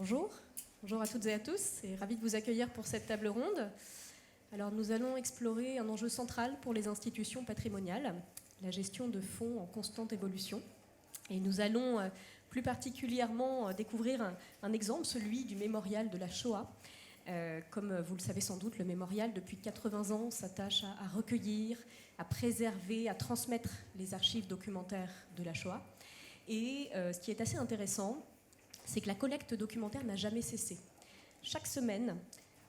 Bonjour, bonjour à toutes et à tous, et ravi de vous accueillir pour cette table ronde. Alors nous allons explorer un enjeu central pour les institutions patrimoniales, la gestion de fonds en constante évolution. Et nous allons plus particulièrement découvrir un exemple, celui du mémorial de la Shoah. Comme vous le savez sans doute, le mémorial, depuis 80 ans, s'attache à recueillir, à préserver, à transmettre les archives documentaires de la Shoah. Et ce qui est assez intéressant, c'est que la collecte documentaire n'a jamais cessé. Chaque semaine,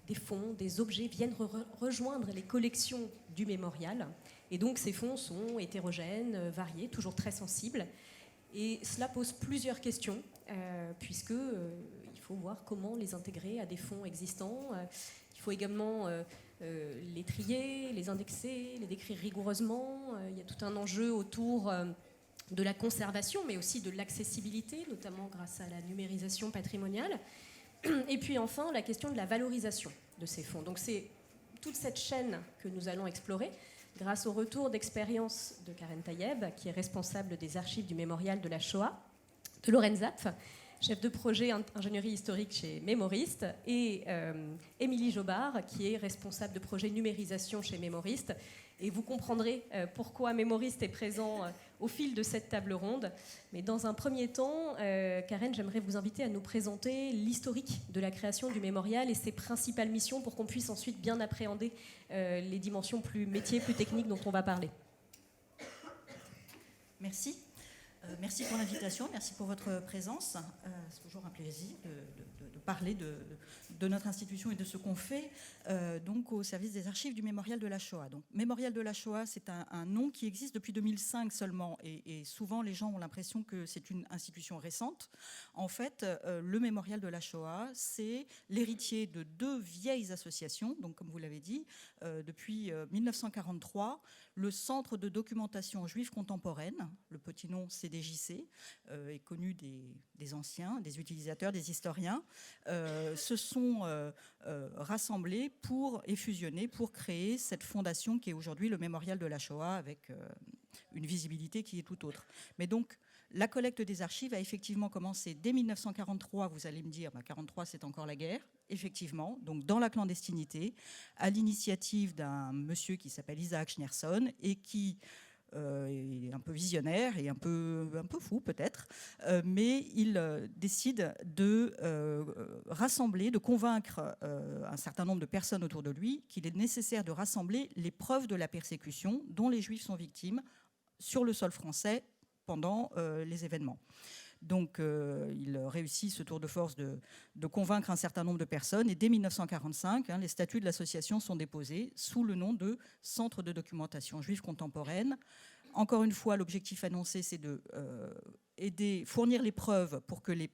des fonds, des objets viennent rejoindre les collections du mémorial. Et donc ces fonds sont hétérogènes, variés, toujours très sensibles. Et cela pose plusieurs questions, puisqu'il faut voir comment les intégrer à des fonds existants. Il faut également les trier, les indexer, les décrire rigoureusement. Il y a tout un enjeu autour de la conservation, mais aussi de l'accessibilité, notamment grâce à la numérisation patrimoniale. Et puis enfin, la question de la valorisation de ces fonds. Donc c'est toute cette chaîne que nous allons explorer grâce au retour d'expérience de Karen Tayeb, qui est responsable des archives du mémorial de la Shoah, de Laurent Zapf, chef de projet ingénierie historique chez Mémoriste, et Émilie Jobard, qui est responsable de projet numérisation chez Mémoriste. Et vous comprendrez pourquoi Mémoriste est présent au fil de cette table ronde. Mais dans un premier temps, Karen, j'aimerais vous inviter à nous présenter l'historique de la création du mémorial et ses principales missions pour qu'on puisse ensuite bien appréhender les dimensions plus métiers, plus techniques dont on va parler. Merci. Merci pour l'invitation, merci pour votre présence. C'est toujours un plaisir de parler de notre institution et de ce qu'on fait donc au service des archives du Mémorial de la Shoah. Donc, Mémorial de la Shoah, c'est un nom qui existe depuis 2005 seulement, et souvent les gens ont l'impression que c'est une institution récente. En fait, le Mémorial de la Shoah, c'est l'héritier de deux vieilles associations, donc comme vous l'avez dit, depuis 1943, le Centre de documentation juive contemporaine, le petit nom CDJC, est connu des anciens, des utilisateurs, des historiens, se sont rassemblés et fusionnés pour créer cette fondation qui est aujourd'hui le Mémorial de la Shoah, avec une visibilité qui est tout autre. Mais donc, la collecte des archives a effectivement commencé dès 1943. Vous allez me dire, 1943, c'est encore la guerre. Effectivement, donc dans la clandestinité, à l'initiative d'un monsieur qui s'appelle Isaac Schneerson et qui est un peu visionnaire et un peu fou peut-être, mais il décide de rassembler, de convaincre un certain nombre de personnes autour de lui qu'il est nécessaire de rassembler les preuves de la persécution dont les Juifs sont victimes sur le sol français pendant les événements. Donc il réussit ce tour de force de convaincre un certain nombre de personnes, et dès 1945, les statuts de l'association sont déposés sous le nom de Centre de documentation juive contemporaine. Encore une fois, l'objectif annoncé, c'est de fournir les preuves pour que les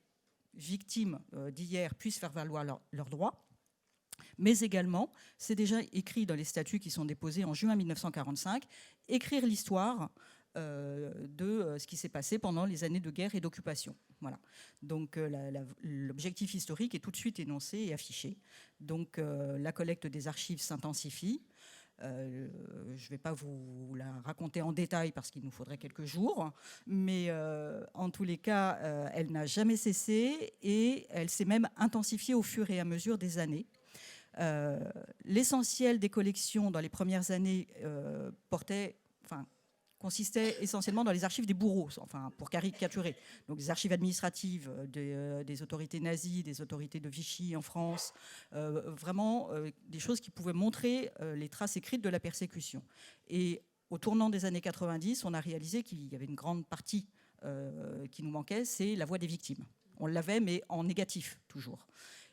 victimes d'hier puissent faire valoir leurs droits. Mais également, c'est déjà écrit dans les statuts qui sont déposés en juin 1945, écrire l'histoire de ce qui s'est passé pendant les années de guerre et d'occupation. Voilà. Donc l'objectif historique est tout de suite énoncé et affiché. Donc la collecte des archives s'intensifie. Je ne vais pas vous la raconter en détail parce qu'il nous faudrait quelques jours, mais en tous les cas, elle n'a jamais cessé et elle s'est même intensifiée au fur et à mesure des années. L'essentiel des collections dans les premières années consistait essentiellement dans les archives des bourreaux, pour caricaturer. Donc des archives administratives des autorités nazies, des autorités de Vichy en France, vraiment des choses qui pouvaient montrer les traces écrites de la persécution. Et au tournant des années 90, on a réalisé qu'il y avait une grande partie qui nous manquait, c'est la voix des victimes. On l'avait, mais en négatif, toujours.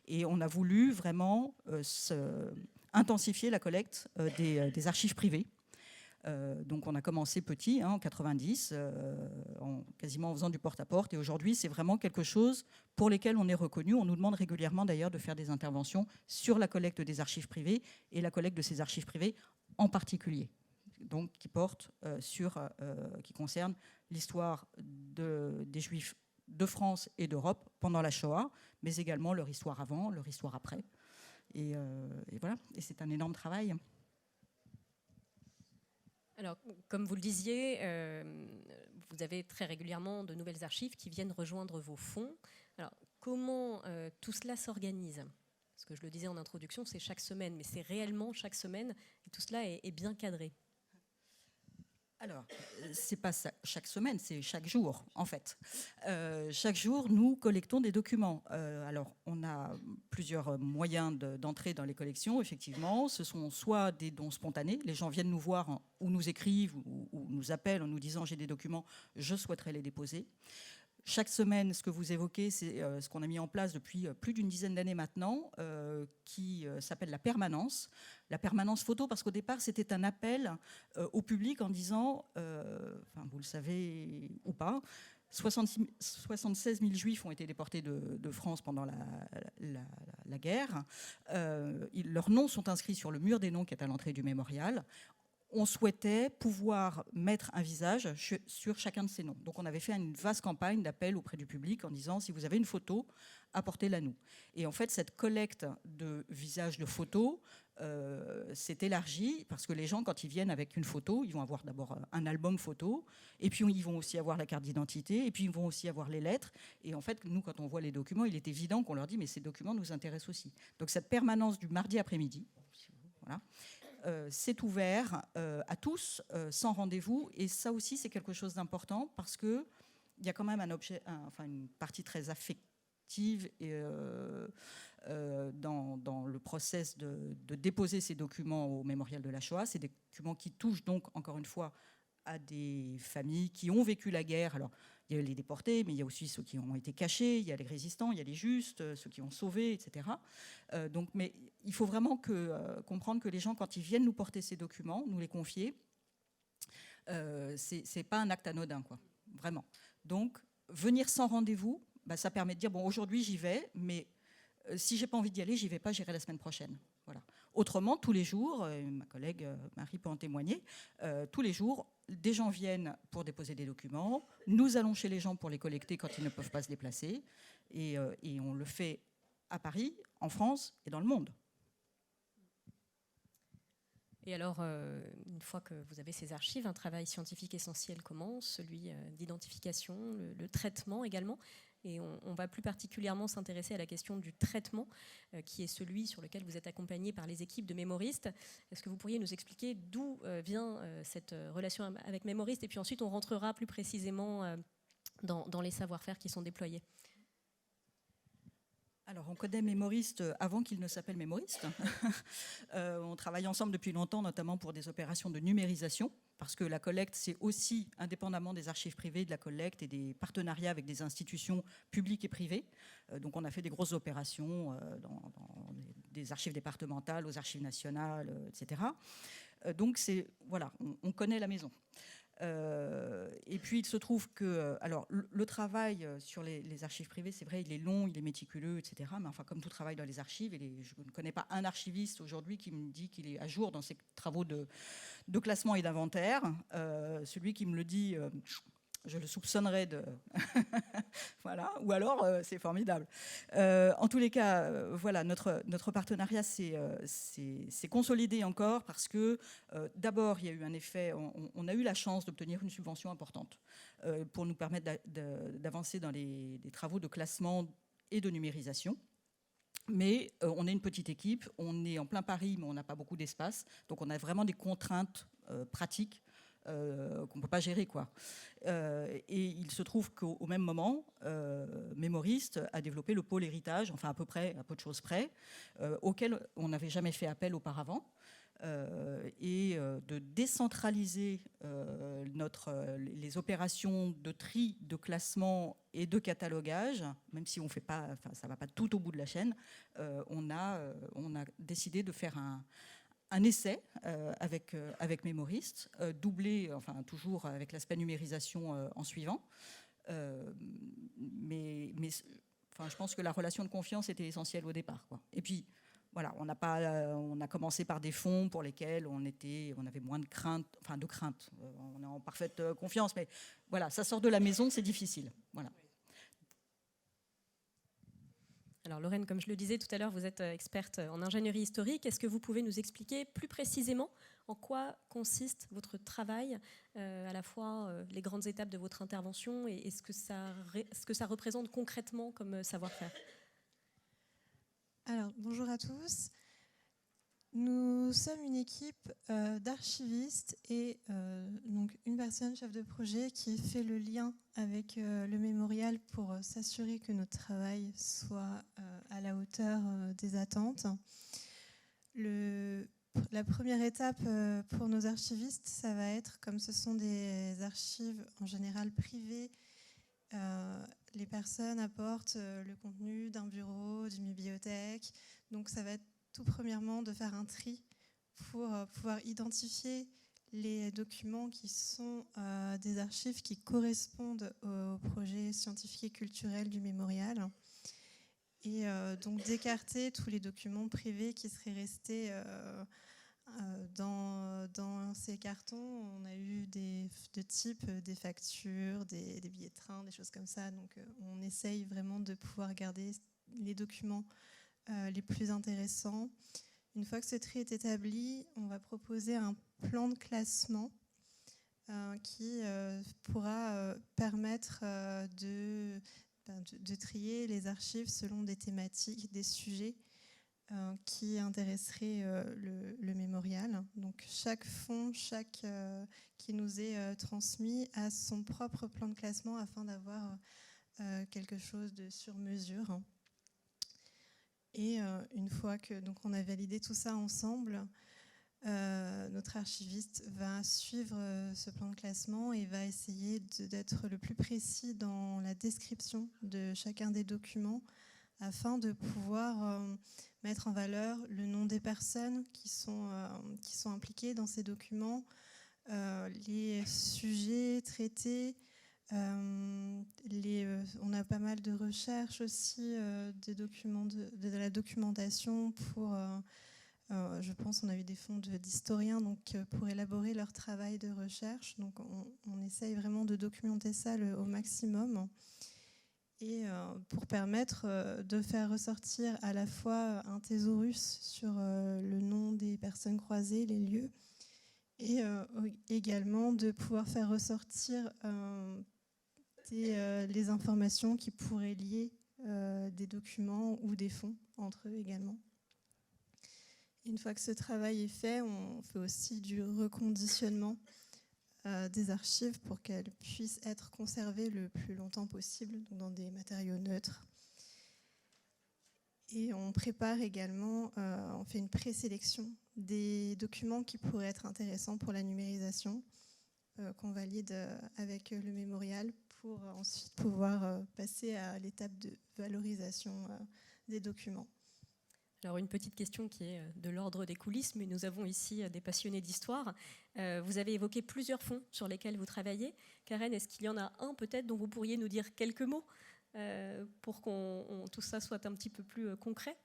Et on a voulu vraiment intensifier la collecte des archives privées. Donc on a commencé petit, en 90, quasiment en faisant du porte-à-porte. Et aujourd'hui, c'est vraiment quelque chose pour lesquels on est reconnu. On nous demande régulièrement d'ailleurs de faire des interventions sur la collecte des archives privées et la collecte de ces archives privées en particulier. Donc qui concerne l'histoire des Juifs de France et d'Europe pendant la Shoah, mais également leur histoire avant, leur histoire après. Et voilà, et c'est un énorme travail. Alors, comme vous le disiez, vous avez très régulièrement de nouvelles archives qui viennent rejoindre vos fonds. Alors, comment tout cela s'organise? Parce que je le disais en introduction, c'est chaque semaine, mais c'est réellement chaque semaine, et tout cela est bien cadré. Alors, c'est pas chaque semaine, c'est chaque jour, en fait. Chaque jour, nous collectons des documents. Alors, on a plusieurs moyens d'entrer dans les collections, effectivement. Ce sont soit des dons spontanés, les gens viennent nous voir ou nous écrivent ou nous appellent en nous disant « j'ai des documents, je souhaiterais les déposer ». Chaque semaine, ce que vous évoquez, c'est ce qu'on a mis en place depuis plus d'une dizaine d'années maintenant, qui s'appelle la permanence. La permanence photo, parce qu'au départ, c'était un appel au public en disant, enfin, vous le savez ou pas, 76 000 juifs ont été déportés de France pendant la guerre. Leurs noms sont inscrits sur le mur des noms qui est à l'entrée du mémorial. On souhaitait pouvoir mettre un visage sur chacun de ces noms. Donc on avait fait une vaste campagne d'appel auprès du public en disant si vous avez une photo, apportez-la nous. Et en fait, cette collecte de visages de photos s'est élargie parce que les gens, quand ils viennent avec une photo, ils vont avoir d'abord un album photo, et puis ils vont aussi avoir la carte d'identité, et puis ils vont aussi avoir les lettres. Et en fait, nous, quand on voit les documents, il est évident qu'on leur dit mais ces documents nous intéressent aussi. Donc cette permanence du mardi après-midi, voilà, c'est ouvert à tous, sans rendez-vous. Et ça aussi, c'est quelque chose d'important parce qu'il y a quand même une partie très affective et, dans le process de déposer ces documents au mémorial de la Shoah. C'est des documents qui touchent donc, encore une fois, à des familles qui ont vécu la guerre. Alors, il y a les déportés, mais il y a aussi ceux qui ont été cachés, il y a les résistants, il y a les justes, ceux qui ont sauvé, etc. Donc, mais il faut vraiment comprendre que les gens, quand ils viennent nous porter ces documents, nous les confier, c'est pas un acte anodin, quoi, vraiment. Donc, venir sans rendez-vous, bah, ça permet de dire, bon, aujourd'hui j'y vais, mais si j'ai pas envie d'y aller, j'y vais pas, j'irai la semaine prochaine. Voilà. Autrement, tous les jours, ma collègue Marie peut en témoigner, tous les jours, des gens viennent pour déposer des documents, nous allons chez les gens pour les collecter quand ils ne peuvent pas se déplacer, et on le fait à Paris, en France et dans le monde. Et alors, une fois que vous avez ces archives, un travail scientifique essentiel commence, celui d'identification, le traitement également. Et on va plus particulièrement s'intéresser à la question du traitement, qui est celui sur lequel vous êtes accompagné par les équipes de mémoristes. Est-ce que vous pourriez nous expliquer d'où vient cette relation avec mémoristes? Et puis ensuite, on rentrera plus précisément dans les savoir-faire qui sont déployés. Alors, on connaît Mémoriste avant qu'il ne s'appelle Mémoriste. On travaille ensemble depuis longtemps, notamment pour des opérations de numérisation, parce que la collecte, c'est aussi, indépendamment des archives privées, de la collecte et des partenariats avec des institutions publiques et privées. Donc, on a fait des grosses opérations dans des archives départementales aux archives nationales, etc. Donc, voilà, on connaît la maison. Et puis il se trouve que alors le travail sur les archives privées, c'est vrai, il est long, il est méticuleux, etc. Mais enfin, comme tout travail dans les archives, je ne connais pas un archiviste aujourd'hui qui me dit qu'il est à jour dans ses travaux de classement et d'inventaire. Celui qui me le dit, je le soupçonnerais de... voilà, ou alors c'est formidable. En tous les cas, voilà, notre partenariat s'est consolidé encore parce que d'abord, il y a eu un effet, on a eu la chance d'obtenir une subvention importante pour nous permettre d'avancer dans des travaux de classement et de numérisation. Mais on est une petite équipe, on est en plein Paris, mais on n'a pas beaucoup d'espace, donc on a vraiment des contraintes pratiques qu'on ne peut pas gérer, quoi. Et il se trouve qu'au même moment, Mémoriste a développé le pôle héritage, enfin à peu de choses près, auquel on n'avait jamais fait appel auparavant, et de décentraliser les opérations de tri, de classement et de catalogage, même si on fait pas, enfin ça va pas tout au bout de la chaîne, on a décidé de faire un essai avec Mémoriste, doublé, enfin toujours avec l'aspect numérisation en suivant. Mais enfin, je pense que la relation de confiance était essentielle au départ, quoi. Et puis, voilà, on a commencé par des fonds pour lesquels on avait moins de crainte, on est en parfaite confiance, mais voilà, ça sort de la maison, c'est difficile. Voilà. Alors Lorraine, comme je le disais tout à l'heure, vous êtes experte en ingénierie historique. Est-ce que vous pouvez nous expliquer plus précisément en quoi consiste votre travail, à la fois les grandes étapes de votre intervention et ce que ça représente concrètement comme savoir-faire. Alors, bonjour à tous. Nous sommes une équipe d'archivistes et donc une personne chef de projet qui fait le lien avec le mémorial pour s'assurer que notre travail soit à la hauteur des attentes. La première étape pour nos archivistes, ça va être, comme ce sont des archives en général privées, les personnes apportent le contenu d'un bureau, d'une bibliothèque, donc ça va être tout premièrement de faire un tri pour pouvoir identifier les documents qui sont des archives qui correspondent au projet scientifique et culturel du mémorial. Et donc d'écarter tous les documents privés qui seraient restés dans ces cartons. On a eu de type des factures, des billets de train, des choses comme ça. Donc on essaye vraiment de pouvoir garder les documents les plus intéressants. Une fois que ce tri est établi, on va proposer un plan de classement qui pourra permettre de trier les archives selon des thématiques, des sujets qui intéresseraient le mémorial. Donc chaque fonds, qui nous est transmis a son propre plan de classement afin d'avoir quelque chose de sur mesure. Et une fois que on a validé tout ça ensemble, notre archiviste va suivre ce plan de classement et va essayer d'être le plus précis dans la description de chacun des documents afin de pouvoir mettre en valeur le nom des personnes qui sont impliquées dans ces documents, les sujets traités. On a pas mal de recherches aussi, des documents de la documentation pour, je pense, on a eu des fonds d'historiens donc pour élaborer leur travail de recherche. Donc on essaye vraiment de documenter ça au maximum et pour permettre de faire ressortir à la fois un thésaurus sur le nom des personnes croisées, les lieux, et également de pouvoir faire ressortir les informations qui pourraient lier des documents ou des fonds entre eux également. Une fois que ce travail est fait, on fait aussi du reconditionnement des archives pour qu'elles puissent être conservées le plus longtemps possible, donc dans des matériaux neutres. Et on prépare également, on fait une présélection des documents qui pourraient être intéressants pour la numérisation, qu'on valide avec le mémorial pour ensuite pouvoir passer à l'étape de valorisation des documents. Alors une petite question qui est de l'ordre des coulisses, mais nous avons ici des passionnés d'histoire. Vous avez évoqué plusieurs fonds sur lesquels vous travaillez. Karen, est-ce qu'il y en a un peut-être dont vous pourriez nous dire quelques mots pour que tout ça soit un petit peu plus concret ?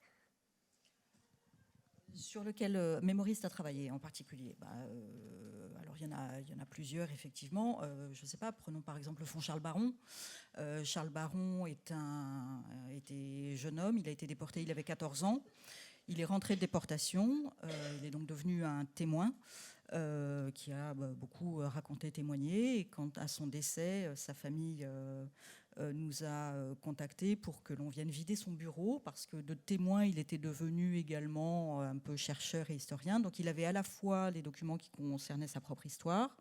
Sur lequel Mémoriste a travaillé en particulier alors il y en a plusieurs effectivement. Je ne sais pas, prenons par exemple le fonds Charles Baron. Charles Baron était jeune homme, il a été déporté, il avait 14 ans. Il est rentré de déportation, il est donc devenu un témoin qui a beaucoup raconté, témoigné. Et quant à son décès, sa famille nous a contactés pour que l'on vienne vider son bureau, parce que de témoin, il était devenu également un peu chercheur et historien. Donc il avait à la fois les documents qui concernaient sa propre histoire,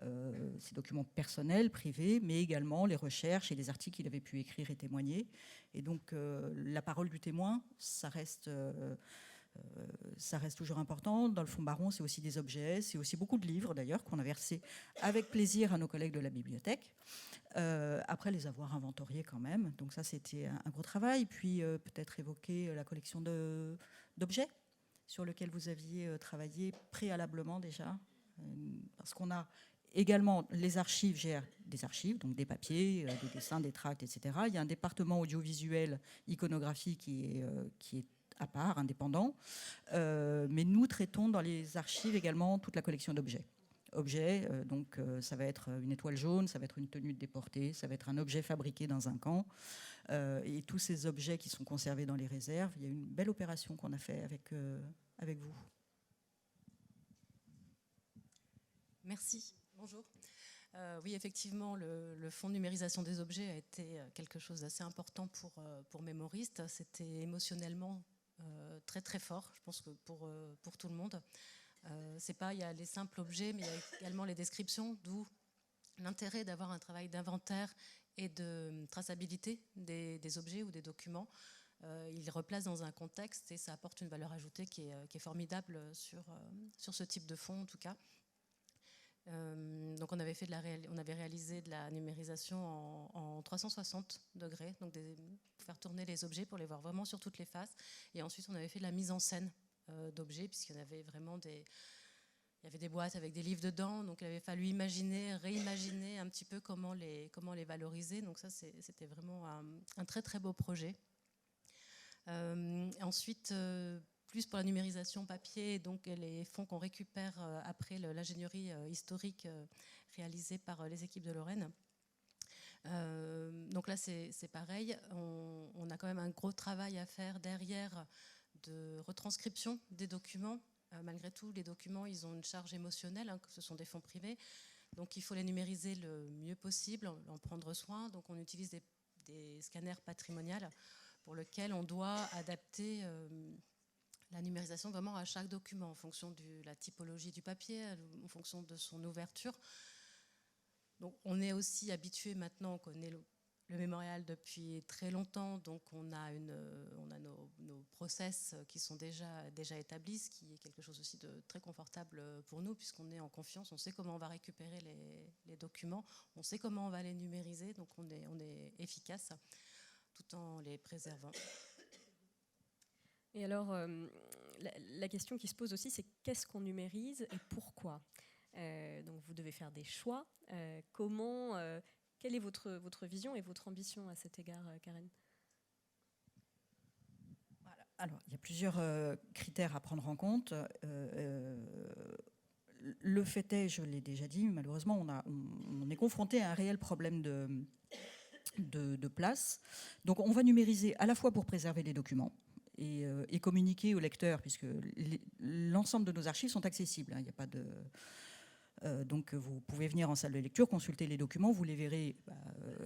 ses documents personnels, privés, mais également les recherches et les articles qu'il avait pu écrire et témoigner. Et donc la parole du témoin, ça reste toujours important. Dans le fonds Baron, c'est aussi des objets, c'est aussi beaucoup de livres d'ailleurs qu'on a versés avec plaisir à nos collègues de la bibliothèque, après les avoir inventoriés quand même. Donc ça, c'était un gros travail. Puis peut-être évoquer la collection d'objets sur lequel vous aviez travaillé préalablement déjà, parce qu'on a également les archives, gèrent des archives, donc des papiers, des dessins, des tracts, etc. Il y a un département audiovisuel, iconographie qui est à part, indépendant. Mais nous traitons dans les archives également toute la collection d'objets. Donc ça va être une étoile jaune, ça va être une tenue de déporté, ça va être un objet fabriqué dans un camp. Et tous ces objets qui sont conservés dans les réserves, il y a une belle opération qu'on a fait avec vous. Merci, bonjour. Oui, effectivement, le fonds de numérisation des objets a été quelque chose d'assez important pour Mémoriste. C'était émotionnellement très très fort, je pense que pour tout le monde. C'est pas, il y a les simples objets, mais il y a également les descriptions, d'où l'intérêt d'avoir un travail d'inventaire et de traçabilité des objets ou des documents. Il replace dans un contexte et ça apporte une valeur ajoutée qui est formidable sur ce type de fonds en tout cas. Donc on avait réalisé de la numérisation en 360 degrés, donc pour faire tourner les objets, pour les voir vraiment sur toutes les faces. Et ensuite on avait fait de la mise en scène d'objets, puisqu'il y avait vraiment il y avait des boîtes avec des livres dedans, donc il avait fallu réimaginer un petit peu comment les valoriser. Donc ça c'était vraiment un très très beau projet. Ensuite, plus pour la numérisation papier, donc les fonds qu'on récupère après l'ingénierie historique réalisée par les équipes de Lorraine. Donc là, c'est pareil. On a quand même un gros travail à faire derrière de retranscription des documents. Malgré tout, les documents, ils ont une charge émotionnelle, hein, ce sont des fonds privés. Donc il faut les numériser le mieux possible, en prendre soin. Donc on utilise des scanners patrimoniaux pour lesquels on doit adapter la numérisation vraiment à chaque document en fonction de la typologie du papier, en fonction de son ouverture. Donc on est aussi habitué maintenant, on connaît le mémorial depuis très longtemps, donc on a nos process qui sont déjà établis, ce qui est quelque chose aussi de très confortable pour nous, puisqu'on est en confiance, on sait comment on va récupérer les documents, on sait comment on va les numériser, donc on est efficace tout en les préservant. Et alors, la question qui se pose aussi, c'est qu'est-ce qu'on numérise et pourquoi ? Donc vous devez faire des choix. Quelle est votre vision et votre ambition à cet égard, Karen ? Alors, il y a plusieurs critères à prendre en compte. Le fait est, je l'ai déjà dit, malheureusement, on est confronté à un réel problème de place. Donc on va numériser à la fois pour préserver les documents et communiquer aux lecteurs, puisque l'ensemble de nos archives sont accessibles. Il n'y a pas de... donc vous pouvez venir en salle de lecture, consulter les documents, vous les verrez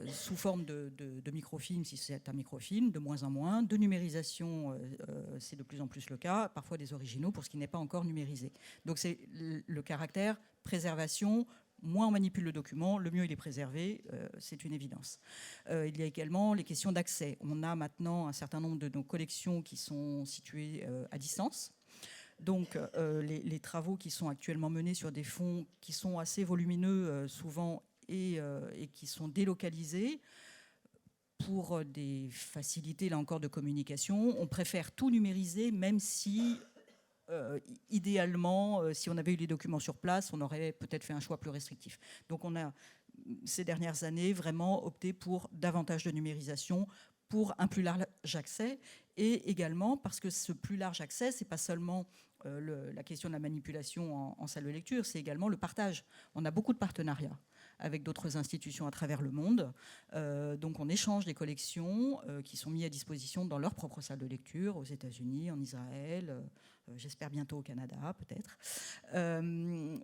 sous forme de microfilm, si c'est un microfilm, de moins en moins. De numérisation, c'est de plus en plus le cas, parfois des originaux pour ce qui n'est pas encore numérisé. Donc c'est le caractère préservation. Moins on manipule le document, le mieux il est préservé, c'est une évidence. Il y a également les questions d'accès. On a maintenant un certain nombre de nos collections qui sont situées à distance. Donc les travaux qui sont actuellement menés sur des fonds qui sont assez volumineux souvent et qui sont délocalisés pour des facilités là encore de communication, on préfère tout numériser, même si idéalement, si on avait eu les documents sur place, on aurait peut-être fait un choix plus restrictif. Donc on a, ces dernières années, vraiment opté pour davantage de numérisation, pour un plus large accès, et également parce que ce plus large accès, c'est pas seulement la question de la manipulation en salle de lecture, c'est également le partage. On a beaucoup de partenariats avec d'autres institutions à travers le monde. Donc on échange des collections qui sont mises à disposition dans leur propre salle de lecture, aux États-Unis, en Israël, j'espère bientôt au Canada peut-être.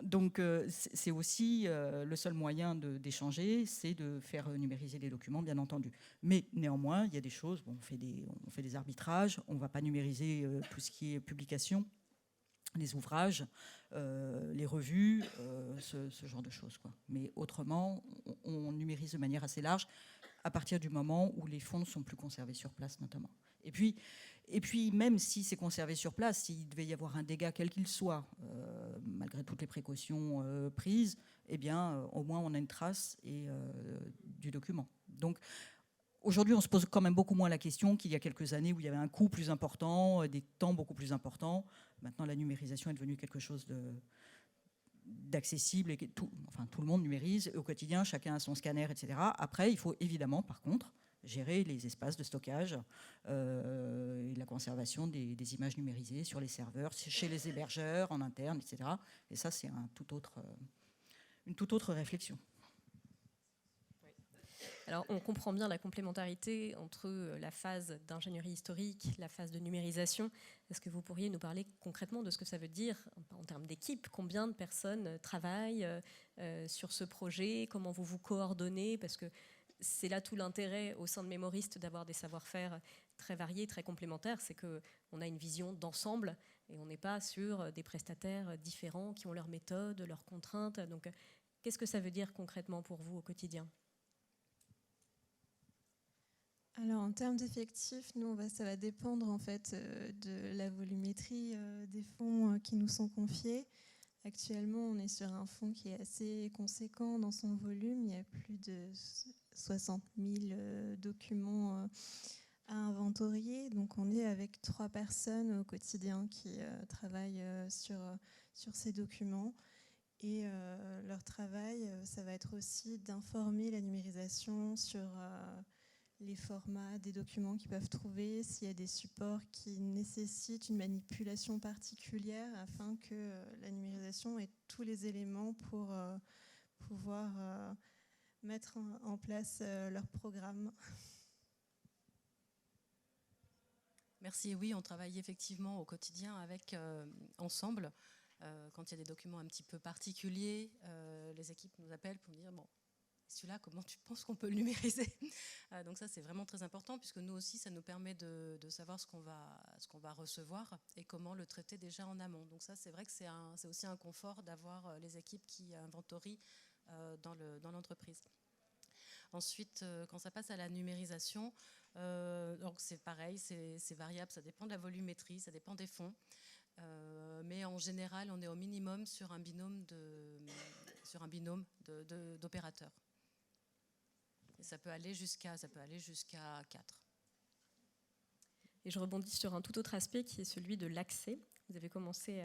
Donc c'est aussi le seul moyen d'échanger, c'est de faire numériser les documents, bien entendu. Mais néanmoins, il y a des choses, bon, on fait des arbitrages, on ne va pas numériser tout ce qui est publication, les ouvrages, les revues, ce genre de choses, quoi. Mais autrement, on numérise de manière assez large à partir du moment où les fonds sont plus conservés sur place, notamment. Et puis même si c'est conservé sur place, s'il devait y avoir un dégât quel qu'il soit, malgré toutes les précautions prises, eh bien, au moins on a une trace du document. Donc, aujourd'hui, on se pose quand même beaucoup moins la question qu'il y a quelques années où il y avait un coût plus important, des temps beaucoup plus importants. Maintenant, la numérisation est devenue quelque chose d'accessible et tout le monde numérise au quotidien, chacun a son scanner, etc. Après, il faut évidemment, par contre, gérer les espaces de stockage et la conservation des images numérisées sur les serveurs, chez les hébergeurs, en interne, etc. Et ça, c'est une toute autre réflexion. Alors, on comprend bien la complémentarité entre la phase d'ingénierie historique, la phase de numérisation. Est-ce que vous pourriez nous parler concrètement de ce que ça veut dire en termes d'équipe? Combien de personnes travaillent sur ce projet? Comment vous vous coordonnez? Parce que c'est là tout l'intérêt au sein de Mémoriste d'avoir des savoir-faire très variés, très complémentaires. C'est qu'on a une vision d'ensemble et on n'est pas sur des prestataires différents qui ont leurs méthodes, leurs contraintes. Donc, qu'est-ce que ça veut dire concrètement pour vous au quotidien? Alors en termes d'effectifs, ça va dépendre en fait de la volumétrie des fonds qui nous sont confiés. Actuellement, on est sur un fonds qui est assez conséquent dans son volume. Il y a plus de 60 000 documents à inventorier. Donc on est avec 3 personnes au quotidien qui travaillent sur ces documents. Et leur travail, ça va être aussi d'informer la numérisation sur les formats des documents qu'ils peuvent trouver, s'il y a des supports qui nécessitent une manipulation particulière afin que la numérisation ait tous les éléments pour pouvoir mettre en place leur programme. Merci. Oui, on travaille effectivement au quotidien avec ensemble. Quand il y a des documents un petit peu particuliers, les équipes nous appellent pour nous dire bon, celui-là, comment tu penses qu'on peut le numériser? Donc ça, c'est vraiment très important, puisque nous aussi, ça nous permet de savoir ce qu'on va recevoir et comment le traiter déjà en amont. Donc ça, c'est vrai que c'est aussi un confort d'avoir les équipes qui inventorient dans l'entreprise. Ensuite, quand ça passe à la numérisation, donc c'est pareil, c'est variable, ça dépend de la volumétrie, ça dépend des fonds. Mais en général, on est au minimum sur un binôme d'opérateurs. Et ça peut aller jusqu'à 4. Et je rebondis sur un tout autre aspect qui est celui de l'accès. Vous avez commencé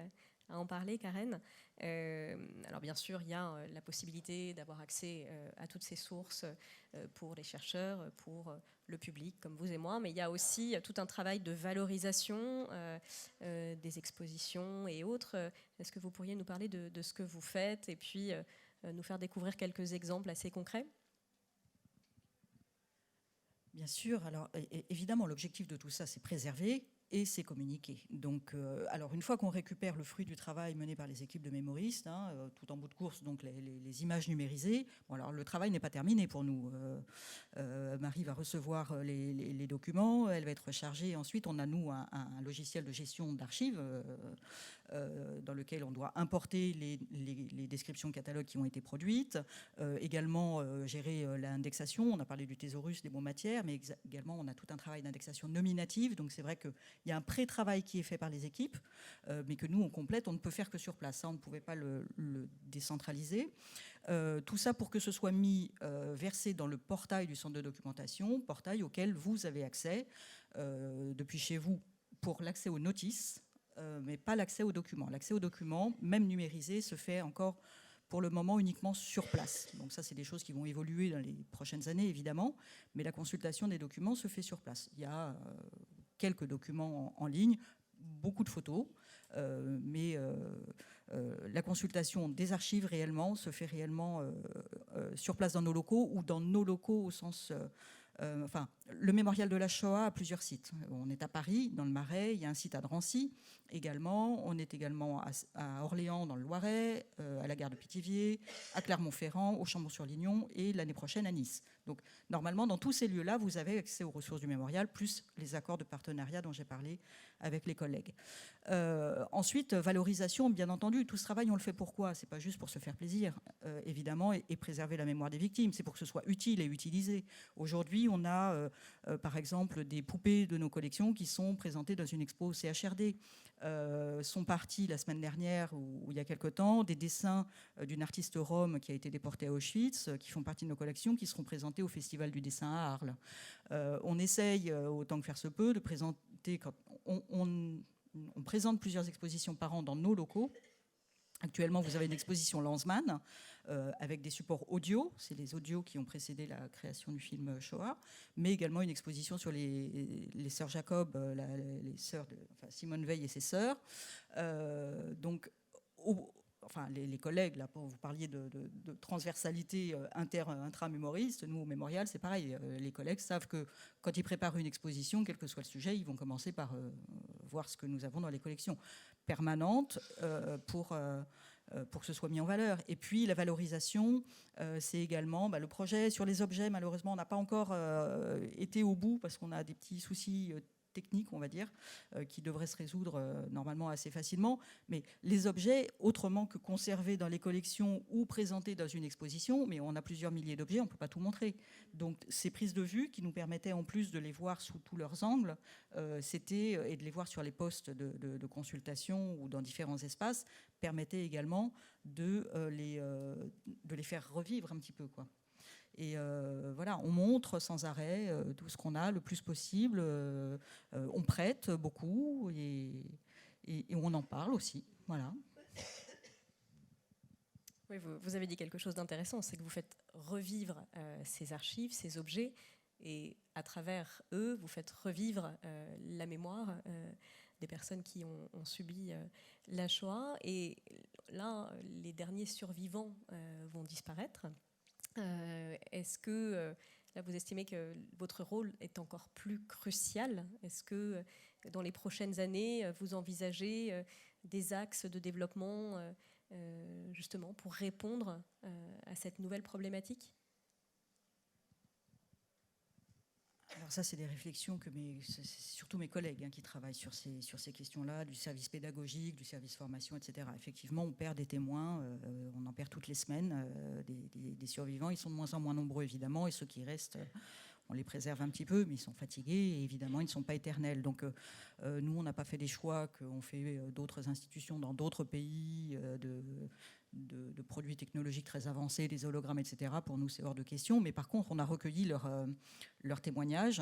à en parler, Karen. Alors bien sûr, il y a la possibilité d'avoir accès à toutes ces sources pour les chercheurs, pour le public comme vous et moi, mais il y a aussi tout un travail de valorisation des expositions et autres. Est-ce que vous pourriez nous parler de ce que vous faites et puis nous faire découvrir quelques exemples assez concrets ? Bien sûr. Alors, évidemment, l'objectif de tout ça, c'est préserver et c'est communiquer. Donc, alors une fois qu'on récupère le fruit du travail mené par les équipes de mémoristes, tout en bout de course, donc les images numérisées, bon, alors le travail n'est pas terminé pour nous. Marie va recevoir les documents, elle va être rechargée. Ensuite, on a, nous, un logiciel de gestion d'archives dans lequel on doit importer les descriptions catalogues qui ont été produites, également gérer l'indexation. On a parlé du thésaurus, des mots matières, mais également on a tout un travail d'indexation nominative. Donc c'est vrai qu'il y a un pré-travail qui est fait par les équipes, mais que nous on complète, on ne peut faire que sur place. Ça, on ne pouvait pas le décentraliser. Tout ça pour que ce soit mis, versé dans le portail du centre de documentation, portail auquel vous avez accès depuis chez vous pour l'accès aux notices, mais pas l'accès aux documents. L'accès aux documents, même numérisés, se fait encore pour le moment uniquement sur place. Donc ça, c'est des choses qui vont évoluer dans les prochaines années, évidemment, mais la consultation des documents se fait sur place. Il y a quelques documents en ligne, beaucoup de photos, mais la consultation des archives réellement se fait réellement sur place dans nos locaux, ou dans nos locaux au sens... enfin, le mémorial de la Shoah a plusieurs sites. On est à Paris, dans le Marais, il y a un site à Drancy également. On est également à Orléans, dans le Loiret, à la gare de Pithiviers, à Clermont-Ferrand, au Chambon-sur-Lignon et l'année prochaine à Nice. Donc, normalement, dans tous ces lieux-là, vous avez accès aux ressources du mémorial, plus les accords de partenariat dont j'ai parlé avec les collègues. Ensuite, valorisation, bien entendu. Tout ce travail, on le fait pourquoi ? C'est pas juste pour se faire plaisir, évidemment, et préserver la mémoire des victimes. C'est pour que ce soit utile et utilisé. Aujourd'hui, on a, par exemple, des poupées de nos collections qui sont présentées dans une expo au CHRD. Sont partis la semaine dernière, ou il y a quelque temps, des dessins d'une artiste rome qui a été déportée à Auschwitz, qui font partie de nos collections, qui seront présentés au Festival du dessin à Arles. On essaye, autant que faire se peut, de présenter... On présente plusieurs expositions par an dans nos locaux. Actuellement, vous avez une exposition Lanzmann avec des supports audio. C'est les audios qui ont précédé la création du film Shoah, mais également une exposition sur les sœurs Jacob, les sœurs Simone Veil et ses sœurs. Donc, enfin les collègues, là, vous parliez de transversalité intra-mémoriste, nous au Mémorial c'est pareil, les collègues savent que quand ils préparent une exposition, quel que soit le sujet, ils vont commencer par voir ce que nous avons dans les collections permanentes pour que ce soit mis en valeur. Et puis la valorisation, c'est également le projet sur les objets, malheureusement on n'a pas encore été au bout parce qu'on a des petits soucis techniques, on va dire, qui devraient se résoudre normalement assez facilement. Mais les objets, autrement que conservés dans les collections ou présentés dans une exposition, mais on a plusieurs milliers d'objets, on ne peut pas tout montrer. Donc ces prises de vue qui nous permettaient en plus de les voir sous tous leurs angles, et de les voir sur les postes de consultation ou dans différents espaces, permettaient également de les faire revivre un petit peu, quoi. Et voilà, on montre sans arrêt tout ce qu'on a le plus possible. On prête beaucoup et on en parle aussi. Voilà. Oui, vous avez dit quelque chose d'intéressant, c'est que vous faites revivre ces archives, ces objets, et à travers eux, vous faites revivre la mémoire des personnes qui ont subi la Shoah. Et là, les derniers survivants vont disparaître. Est-ce que là, vous estimez que votre rôle est encore plus crucial? Est-ce que dans les prochaines années, vous envisagez des axes de développement justement pour répondre à cette nouvelle problématique? Alors ça, c'est des réflexions que c'est surtout mes collègues qui travaillent sur ces questions-là, du service pédagogique, du service formation, etc. Effectivement, on perd des témoins, on en perd toutes les semaines, des survivants. Ils sont de moins en moins nombreux, évidemment, et ceux qui restent, on les préserve un petit peu, mais ils sont fatigués, et évidemment, ils ne sont pas éternels. Donc, nous, on n'a pas fait des choix qu'ont fait d'autres institutions dans d'autres pays, de produits technologiques très avancés, des hologrammes, etc. Pour nous, c'est hors de question. Mais par contre, on a recueilli leurs témoignages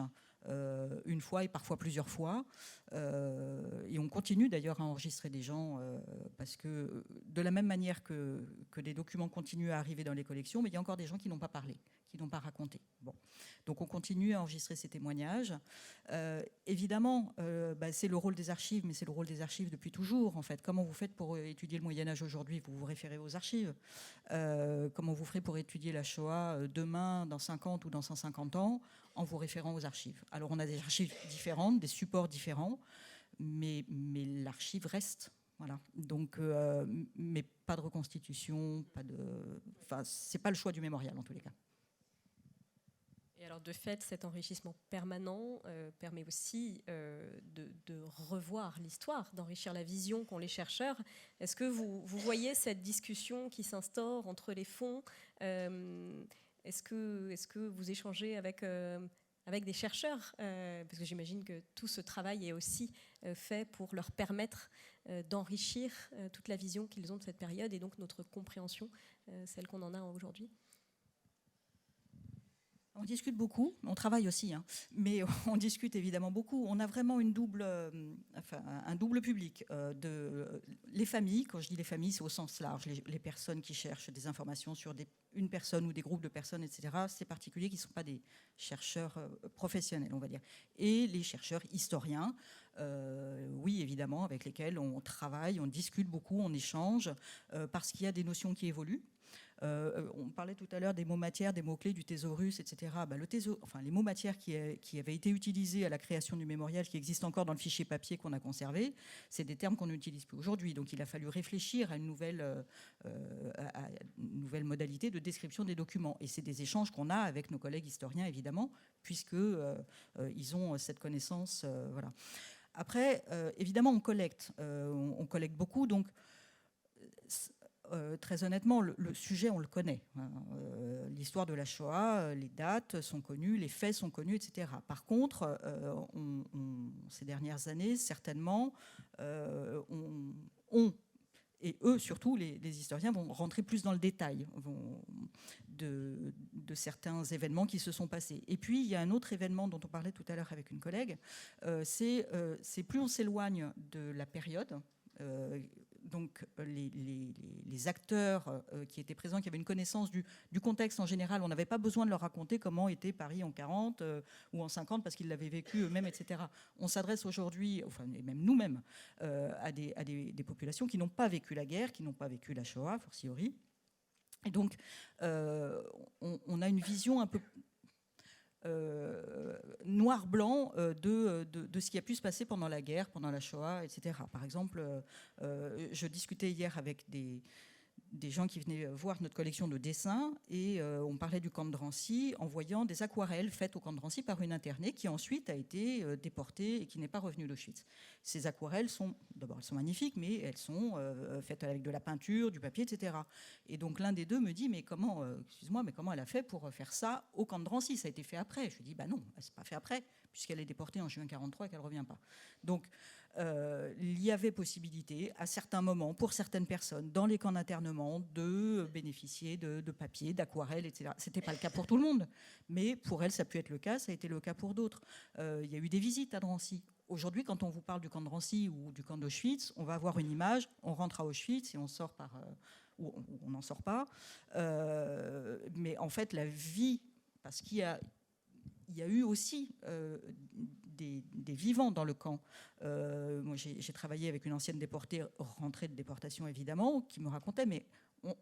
une fois et parfois plusieurs fois. Et on continue d'ailleurs à enregistrer des gens parce que de la même manière que des documents continuent à arriver dans les collections, mais il y a encore des gens qui n'ont pas parlé, qui n'ont pas raconté. Bon. Donc on continue à enregistrer ces témoignages. Évidemment, c'est le rôle des archives, mais c'est le rôle des archives depuis toujours, en fait. Comment vous faites pour étudier le Moyen-Âge aujourd'hui? Vous vous référez aux archives. Comment vous ferez pour étudier la Shoah demain, dans 50 ou dans 150 ans, en vous référant aux archives? Alors on a des archives différentes, des supports différents, mais l'archive reste. Voilà. Donc, mais pas de reconstitution, c'est pas le choix du Mémorial en tous les cas. Et alors, de fait, cet enrichissement permanent permet aussi de revoir l'histoire, d'enrichir la vision qu'ont les chercheurs. Est-ce que vous voyez cette discussion qui s'instaure entre les fonds? Est-ce que vous échangez avec des chercheurs? Parce que j'imagine que tout ce travail est aussi fait pour leur permettre d'enrichir toute la vision qu'ils ont de cette période et donc notre compréhension, celle qu'on en a aujourd'hui. On discute beaucoup, on travaille aussi, mais on discute évidemment beaucoup. On a vraiment un double public. Les familles, quand je dis les familles, c'est au sens large. Les personnes qui cherchent des informations sur une personne ou des groupes de personnes, etc., c'est particulier, qui ne sont pas des chercheurs professionnels, on va dire. Et les chercheurs historiens, oui, évidemment, avec lesquels on travaille, on discute beaucoup, on échange, parce qu'il y a des notions qui évoluent. On parlait tout à l'heure des mots matières, des mots-clés du thésaurus, etc. Les mots matières qui avaient été utilisés à la création du mémorial, qui existent encore dans le fichier papier qu'on a conservé, c'est des termes qu'on n'utilise plus aujourd'hui. Donc il a fallu réfléchir à une nouvelle modalité de description des documents. Et c'est des échanges qu'on a avec nos collègues historiens, évidemment, puisqu'ils ont cette connaissance. Voilà. Après, évidemment, on collecte beaucoup. Donc, très honnêtement, le sujet, on le connaît. L'histoire de la Shoah, les dates sont connues, les faits sont connus, etc. Par contre, ces dernières années, certainement, et eux surtout, les historiens, vont rentrer plus dans le détail de certains événements qui se sont passés. Et puis, il y a un autre événement dont on parlait tout à l'heure avec une collègue, c'est plus on s'éloigne de la période, donc les acteurs qui étaient présents, qui avaient une connaissance du contexte en général. On n'avait pas besoin de leur raconter comment était Paris en 40 ou en 50 parce qu'ils l'avaient vécu eux-mêmes, etc. On s'adresse aujourd'hui, enfin, et même nous-mêmes, à des populations qui n'ont pas vécu la guerre, qui n'ont pas vécu la Shoah, fortiori. Et donc, on a une vision un peu noir-blanc de ce qui a pu se passer pendant la guerre, pendant la Shoah, etc. Par exemple, je discutais hier avec des gens qui venaient voir notre collection de dessins et on parlait du camp de Drancy en voyant des aquarelles faites au camp de Drancy par une internée qui ensuite a été déportée et qui n'est pas revenue d'Auschwitz. Ces aquarelles d'abord elles sont magnifiques, mais elles sont faites avec de la peinture, du papier, etc. Et donc l'un des deux me dit mais comment, excuse-moi, mais comment elle a fait pour faire ça au camp de Drancy? Ça a été fait après. Je lui dis bah non, elle s'est pas fait après puisqu'elle est déportée en juin 43 et qu'elle revient pas. Donc il y avait possibilité à certains moments pour certaines personnes dans les camps d'internement de bénéficier de papier, d'aquarelles, etc. C'était pas le cas pour tout le monde, mais pour elle ça a pu être le cas, ça a été le cas pour d'autres. Il y a eu des visites à Drancy. Aujourd'hui, quand on vous parle du camp de Drancy ou du camp d'Auschwitz, on va avoir une image, on rentre à Auschwitz et on sort ou on n'en sort pas. Mais en fait, la vie, parce qu'il y a eu aussi des vivants dans le camp. Moi, j'ai travaillé avec une ancienne déportée, rentrée de déportation évidemment, qui me racontait, mais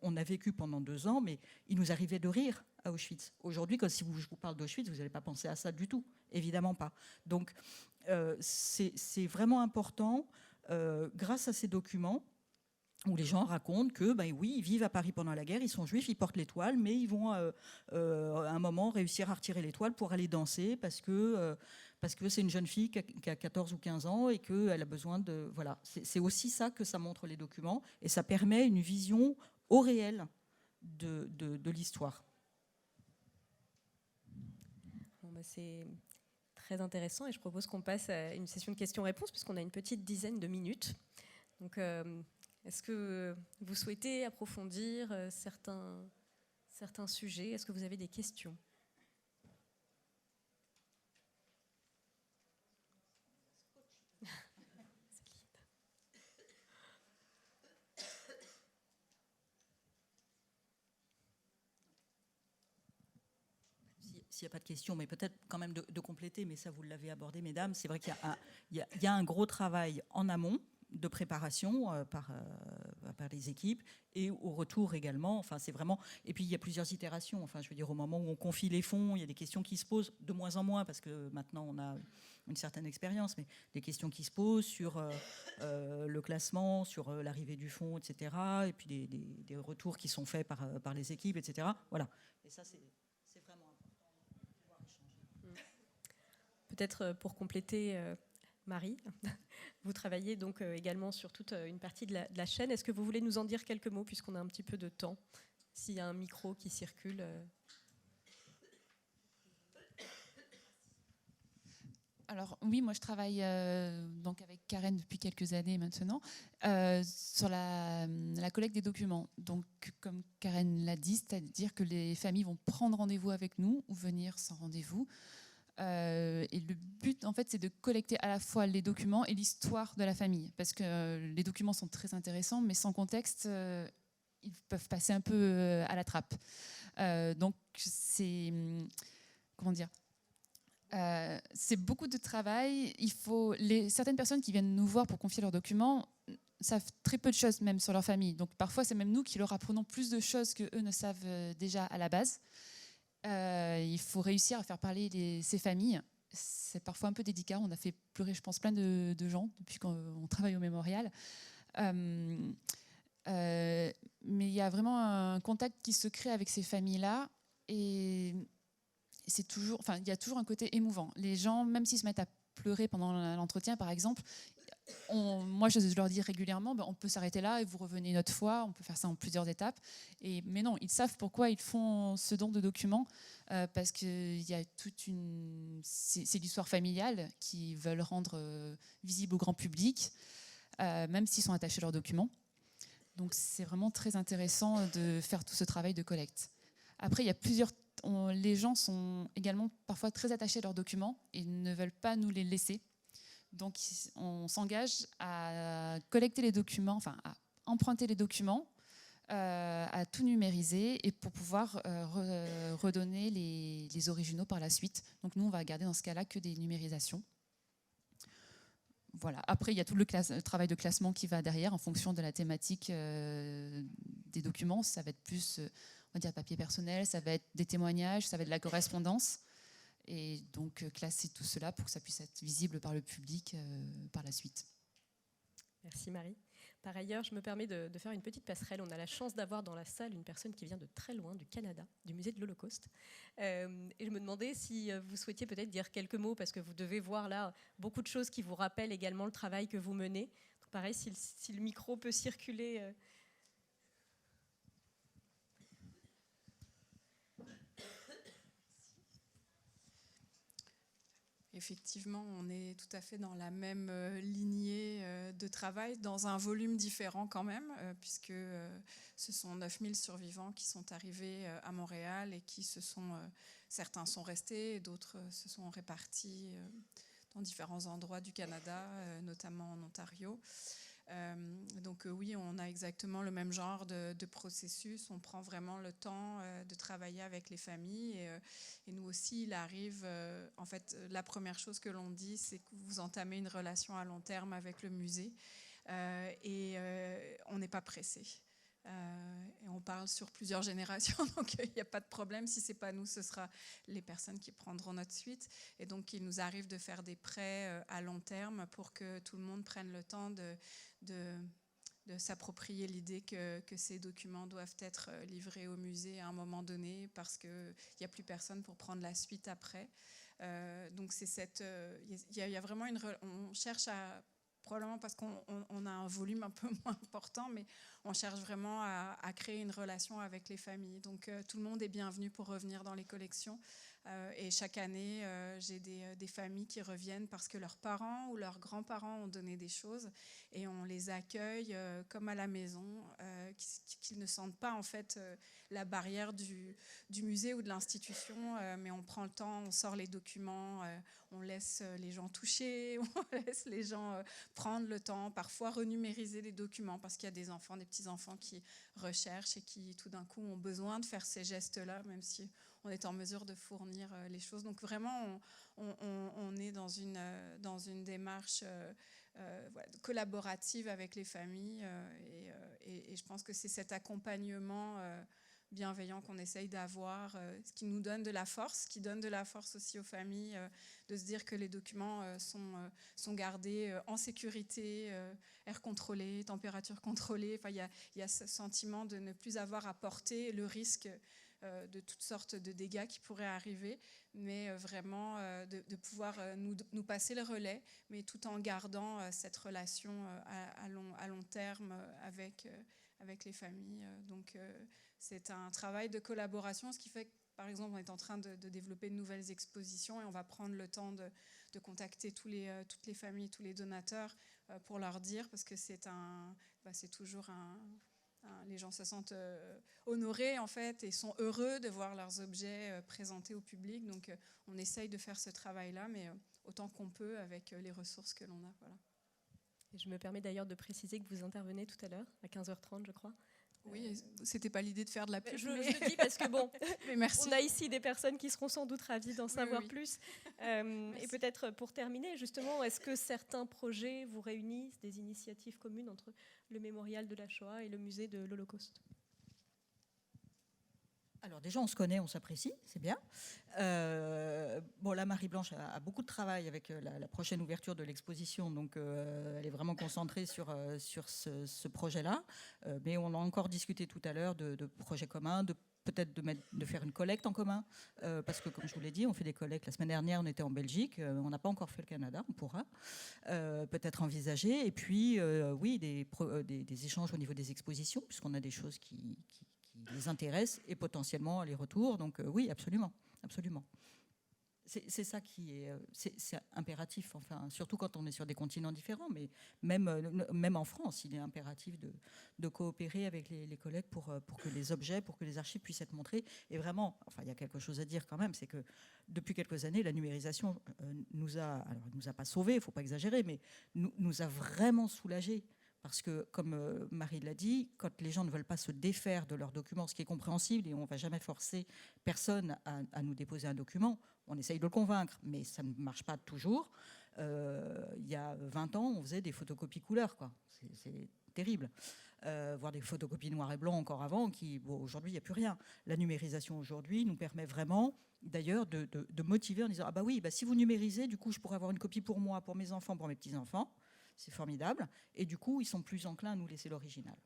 on a vécu pendant 2 ans, mais il nous arrivait de rire à Auschwitz. Aujourd'hui, si je vous parle d'Auschwitz, vous n'allez pas penser à ça du tout, évidemment pas. Donc, c'est vraiment important, grâce à ces documents, où les gens racontent que, ben oui, ils vivent à Paris pendant la guerre, ils sont juifs, ils portent l'étoile, mais ils vont à un moment réussir à retirer l'étoile pour aller danser parce que c'est une jeune fille qui a 14 ou 15 ans et qu'elle a besoin de... Voilà, c'est aussi ça que ça montre les documents et ça permet une vision au réel de l'histoire. Bon, bah, c'est très intéressant et je propose qu'on passe à une session de questions-réponses puisqu'on a une petite dizaine de minutes. Donc... est-ce que vous souhaitez approfondir certains sujets? Est-ce que vous avez des questions? S'il n'y a pas de questions, mais peut-être quand même de compléter, mais ça vous l'avez abordé, mesdames, c'est vrai qu'il y a un gros travail en amont de préparation par les équipes et au retour également. Enfin, c'est vraiment. Et puis il y a plusieurs itérations. Enfin, je veux dire, au moment où on confie les fonds, il y a des questions qui se posent de moins en moins parce que maintenant on a une certaine expérience, mais des questions qui se posent sur le classement, sur l'arrivée du fonds, etc. Et puis des retours qui sont faits par les équipes, etc. Voilà. Et ça, c'est vraiment important de pouvoir échanger. Peut-être pour compléter. Marie, vous travaillez donc également sur toute une partie de la chaîne. Est-ce que vous voulez nous en dire quelques mots puisqu'on a un petit peu de temps? S'il y a un micro qui circule. Alors oui, moi je travaille donc avec Karen depuis quelques années maintenant sur la collecte des documents. Donc comme Karen l'a dit, c'est-à-dire que les familles vont prendre rendez-vous avec nous ou venir sans rendez-vous. Et le but, en fait, c'est de collecter à la fois les documents et l'histoire de la famille, parce que les documents sont très intéressants, mais sans contexte, ils peuvent passer un peu à la trappe. Donc, c'est comment dire, c'est beaucoup de travail. Certaines personnes qui viennent nous voir pour confier leurs documents savent très peu de choses même sur leur famille. Donc, parfois, c'est même nous qui leur apprenons plus de choses que eux ne savent déjà à la base. Il faut réussir à faire parler ces familles. C'est parfois un peu délicat. On a fait pleurer, je pense, plein de gens depuis qu'on travaille au mémorial. Mais il y a vraiment un contact qui se crée avec ces familles-là. Et il y a toujours un côté émouvant. Les gens, même s'ils se mettent à pleurer pendant l'entretien, par exemple, moi, je leur dis régulièrement, on peut s'arrêter là et vous revenez une autre fois, on peut faire ça en plusieurs étapes. Mais non, ils savent pourquoi ils font ce don de documents, parce qu'il y a c'est l'histoire familiale qu'ils veulent rendre visible au grand public, même s'ils sont attachés à leurs documents. Donc c'est vraiment très intéressant de faire tout ce travail de collecte. Après, il y a les gens sont également parfois très attachés à leurs documents et ne veulent pas nous les laisser. Donc, on s'engage à collecter les documents, enfin à emprunter les documents, à tout numériser et pour pouvoir redonner les originaux par la suite. Donc nous, on va garder dans ce cas-là que des numérisations. Voilà. Après, il y a tout le travail de classement qui va derrière en fonction de la thématique des documents. Ça va être plus, on va dire, papier personnel, ça va être des témoignages, ça va être de la correspondance. Et donc, classer tout cela pour que ça puisse être visible par le public par la suite. Merci Marie. Par ailleurs, je me permets de faire une petite passerelle. On a la chance d'avoir dans la salle une personne qui vient de très loin, du Canada, du musée de l'Holocauste. Et je me demandais si vous souhaitiez peut-être dire quelques mots, parce que vous devez voir là beaucoup de choses qui vous rappellent également le travail que vous menez. Donc, pareil, si le micro peut circuler. Effectivement, on est tout à fait dans la même lignée de travail, dans un volume différent quand même, puisque ce sont 9000 survivants qui sont arrivés à Montréal et qui certains sont restés, et d'autres se sont répartis dans différents endroits du Canada, notamment en Ontario. Donc oui, on a exactement le même genre de processus. On prend vraiment le temps de travailler avec les familles. Et nous aussi, il arrive... en fait, la première chose que l'on dit, c'est que vous entamez une relation à long terme avec le musée. Et on n'est pas pressé. Et on parle sur plusieurs générations, donc il n'y a pas de problème. Si ce n'est pas nous, ce sera les personnes qui prendront notre suite. Et donc, il nous arrive de faire des prêts à long terme pour que tout le monde prenne le temps de s'approprier l'idée que ces documents doivent être livrés au musée à un moment donné, parce qu'il n'y a plus personne pour prendre la suite après. Donc, il y a vraiment on cherche à... Probablement parce qu'on a un volume un peu moins important, mais on cherche vraiment à créer une relation avec les familles. Donc tout le monde est bienvenu pour revenir dans les collections. Et chaque année, j'ai des familles qui reviennent parce que leurs parents ou leurs grands-parents ont donné des choses et on les accueille comme à la maison, qu'ils ne sentent pas en fait la barrière du musée ou de l'institution, mais on prend le temps, on sort les documents, on laisse les gens toucher, on laisse les gens prendre le temps, parfois renumériser les documents parce qu'il y a des enfants, des petits-enfants qui recherchent et qui tout d'un coup ont besoin de faire ces gestes-là, même si on est en mesure de fournir les choses. Donc vraiment, on est dans une démarche collaborative avec les familles et je pense que c'est cet accompagnement bienveillant qu'on essaye d'avoir, ce qui nous donne de la force, qui donne de la force aussi aux familles de se dire que les documents sont gardés en sécurité, air contrôlé, température contrôlée. Enfin, il y a ce sentiment de ne plus avoir à porter le risque de toutes sortes de dégâts qui pourraient arriver, mais vraiment de pouvoir nous passer le relais, mais tout en gardant cette relation à long terme avec les familles. Donc c'est un travail de collaboration, ce qui fait que, par exemple, on est en train de développer de nouvelles expositions et on va prendre le temps de contacter toutes les familles, tous les donateurs pour leur dire, parce que c'est toujours les gens se sentent honorés en fait et sont heureux de voir leurs objets présentés au public. Donc on essaye de faire ce travail-là, mais autant qu'on peut avec les ressources que l'on a. Voilà. Et je me permets d'ailleurs de préciser que vous intervenez tout à l'heure, à 15h30 je crois. Oui, c'était pas l'idée de faire de la pub. Je le dis parce que bon, mais merci. On a ici des personnes qui seront sans doute ravies d'en savoir plus. Et peut-être pour terminer, justement, est-ce que certains projets vous réunissent, des initiatives communes entre le mémorial de la Shoah et le musée de l'Holocauste ? Alors déjà, on se connaît, on s'apprécie, c'est bien. Bon, là, Marie-Blanche a beaucoup de travail avec la prochaine ouverture de l'exposition, donc elle est vraiment concentrée sur ce projet-là. Mais on a encore discuté tout à l'heure de projets communs, peut-être de faire une collecte en commun, parce que, comme je vous l'ai dit, on fait des collectes. La semaine dernière, on était en Belgique, on n'a pas encore fait le Canada, on pourra peut-être envisager. Et puis, oui, des échanges au niveau des expositions, puisqu'on a des choses qui les intéressent et potentiellement les retours. Donc oui, absolument, absolument. C'est ça qui est, c'est impératif, enfin, surtout quand on est sur des continents différents, mais même en France, il est impératif de coopérer avec les collègues pour que les objets, pour que les archives puissent être montrées. Et vraiment, enfin, il y a quelque chose à dire quand même, c'est que depuis quelques années, la numérisation nous a pas sauvés, il ne faut pas exagérer, mais nous a vraiment soulagés. Parce que, comme Marie l'a dit, quand les gens ne veulent pas se défaire de leurs documents, ce qui est compréhensible, et on ne va jamais forcer personne à nous déposer un document, on essaye de le convaincre, mais ça ne marche pas toujours. Il y a 20 ans, on faisait des photocopies couleur, quoi. C'est terrible. Voire des photocopies noir et blanc encore avant, aujourd'hui, il n'y a plus rien. La numérisation aujourd'hui nous permet vraiment, d'ailleurs, de motiver en disant « Ah bah oui, si vous numérisez, du coup, je pourrais avoir une copie pour moi, pour mes enfants, pour mes petits-enfants. » C'est formidable. Et du coup, ils sont plus enclins à nous laisser l'original.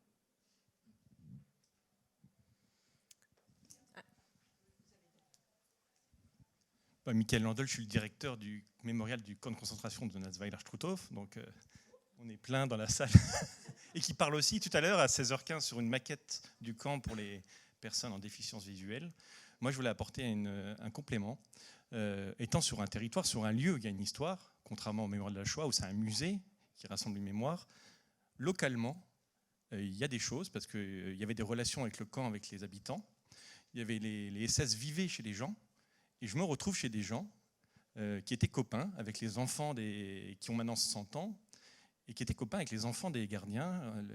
Michael Landel, je suis le directeur du mémorial du camp de concentration de Natzweiler-Struthof. Donc, on est plein dans la salle. Et qui parle aussi tout à l'heure à 16h15 sur une maquette du camp pour les personnes en déficience visuelle. Moi, je voulais apporter un complément. Étant sur un territoire, sur un lieu où il y a une histoire, contrairement au mémorial de la Shoah, où c'est un musée qui rassemble une mémoire, localement, il y a des choses, parce qu'il y avait des relations avec le camp, avec les habitants. Il y avait les SS vivaient chez les gens, et je me retrouve chez des gens qui étaient copains avec les enfants qui ont maintenant 100 ans, et qui étaient copains avec les enfants des gardiens.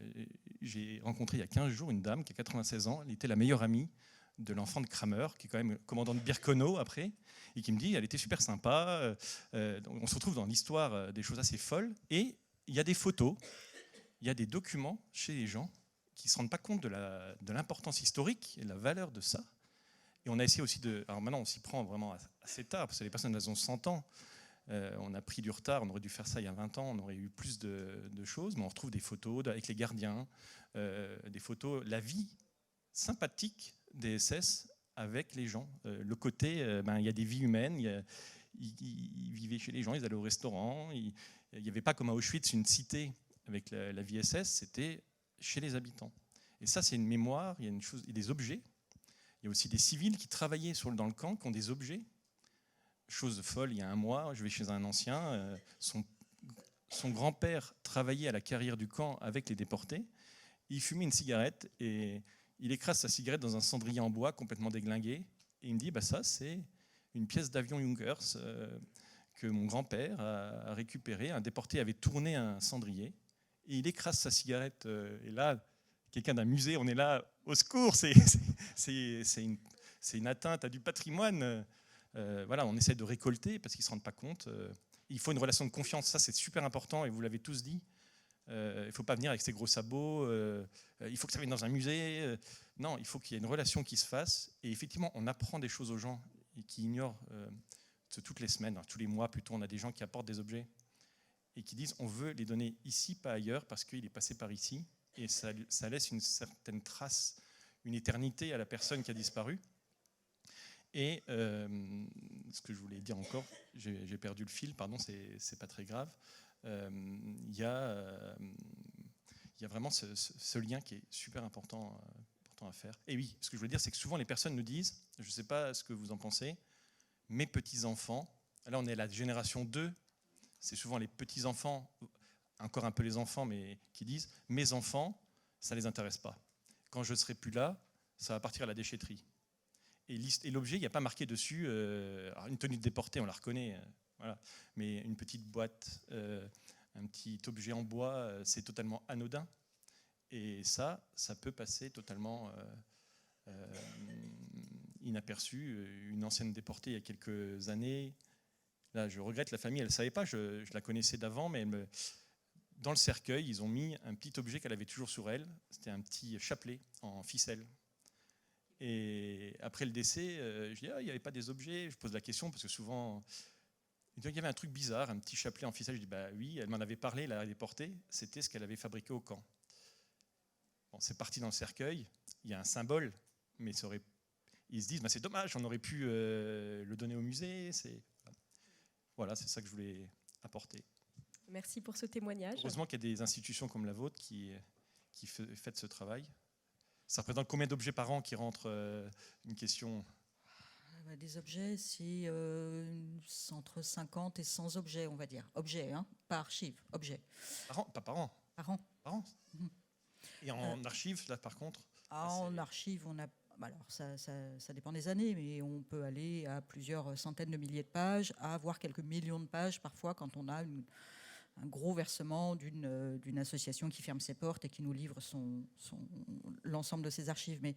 J'ai rencontré il y a 15 jours une dame qui a 96 ans, elle était la meilleure amie de l'enfant de Kramer, qui est quand même commandant de Birkenau après, et qui me dit elle était super sympa. On se retrouve dans l'histoire des choses assez folles, et il y a des photos, il y a des documents chez les gens qui ne se rendent pas compte de l'importance historique et de la valeur de ça. Et on a essayé aussi alors maintenant on s'y prend vraiment assez tard, parce que les personnes elles ont 100 ans, on a pris du retard, on aurait dû faire ça il y a 20 ans, on aurait eu plus de choses, mais on retrouve des photos avec les gardiens, des photos, la vie sympathique des SS avec les gens. Le côté, il y a des vies humaines, ils vivaient chez les gens, ils allaient au restaurant, il n'y avait pas comme à Auschwitz une cité avec la vie SS, c'était chez les habitants. Et ça, c'est une mémoire, il y a une chose, il y a des objets. Il y a aussi des civils qui travaillaient dans le camp, qui ont des objets. Chose folle, il y a un mois, je vais chez un ancien, son grand-père travaillait à la carrière du camp avec les déportés. Il fumait une cigarette et il écrase sa cigarette dans un cendrier en bois complètement déglingué. Et il me dit, ça, c'est une pièce d'avion Junkers que mon grand-père a récupérée. Un déporté avait tourné un cendrier et il écrase sa cigarette. Et là, quelqu'un d'un musée, on est là, au secours, c'est une atteinte à du patrimoine. On essaie de récolter parce qu'ils ne se rendent pas compte. Il faut une relation de confiance, ça c'est super important et vous l'avez tous dit. Il ne faut pas venir avec ses gros sabots, il faut que ça vienne dans un musée. Non, il faut qu'il y ait une relation qui se fasse. Et effectivement, on apprend des choses aux gens qui ignorent toutes les semaines, tous les mois plutôt, on a des gens qui apportent des objets et qui disent on veut les donner ici, pas ailleurs, parce qu'il est passé par ici. Et ça laisse une certaine trace, une éternité à la personne qui a disparu. Et ce que je voulais dire encore, j'ai perdu le fil, pardon, c'est pas très grave. Il y a vraiment ce lien qui est super important à faire. Et oui, ce que je voulais dire, c'est que souvent les personnes nous disent, je ne sais pas ce que vous en pensez, mes petits-enfants, là on est à la génération 2, c'est souvent les petits-enfants, encore un peu les enfants, mais qui disent, mes enfants, ça ne les intéresse pas. Quand je ne serai plus là, ça va partir à la déchetterie. Et l'objet, il n'y a pas marqué dessus, alors une tenue de déporté, on la reconnaît, voilà. Mais une petite boîte, un petit objet en bois, c'est totalement anodin. Et ça peut passer totalement inaperçu. Une ancienne déportée il y a quelques années, là je regrette, la famille, elle ne savait pas, je la connaissais d'avant, mais dans le cercueil, ils ont mis un petit objet qu'elle avait toujours sur elle, c'était un petit chapelet en ficelle. Et après le décès, je dis il n'y avait pas des objets. Je pose la question parce que souvent, il y avait un truc bizarre, un petit chapelet en ficelle. Je dis oui, elle m'en avait parlé, elle l'avait déporté. C'était ce qu'elle avait fabriqué au camp. Bon, c'est parti dans le cercueil. Il y a un symbole, mais ils se disent c'est dommage, on aurait pu le donner au musée. Voilà, c'est ça que je voulais apporter. Merci pour ce témoignage. Heureusement qu'il y a des institutions comme la vôtre qui font ce travail. Ça représente combien d'objets par an qui rentrent une question? Des objets, c'est entre 50 et 100 objets, on va dire. Objets, pas archives, objets. Par an, pas par an. Par an. Par an. Et en archives, là, par contre en archives, on a... Alors, ça dépend des années, mais on peut aller à plusieurs centaines de milliers de pages, à avoir quelques millions de pages, parfois, quand on a gros versement d'une association qui ferme ses portes et qui nous livre l'ensemble de ses archives. Mais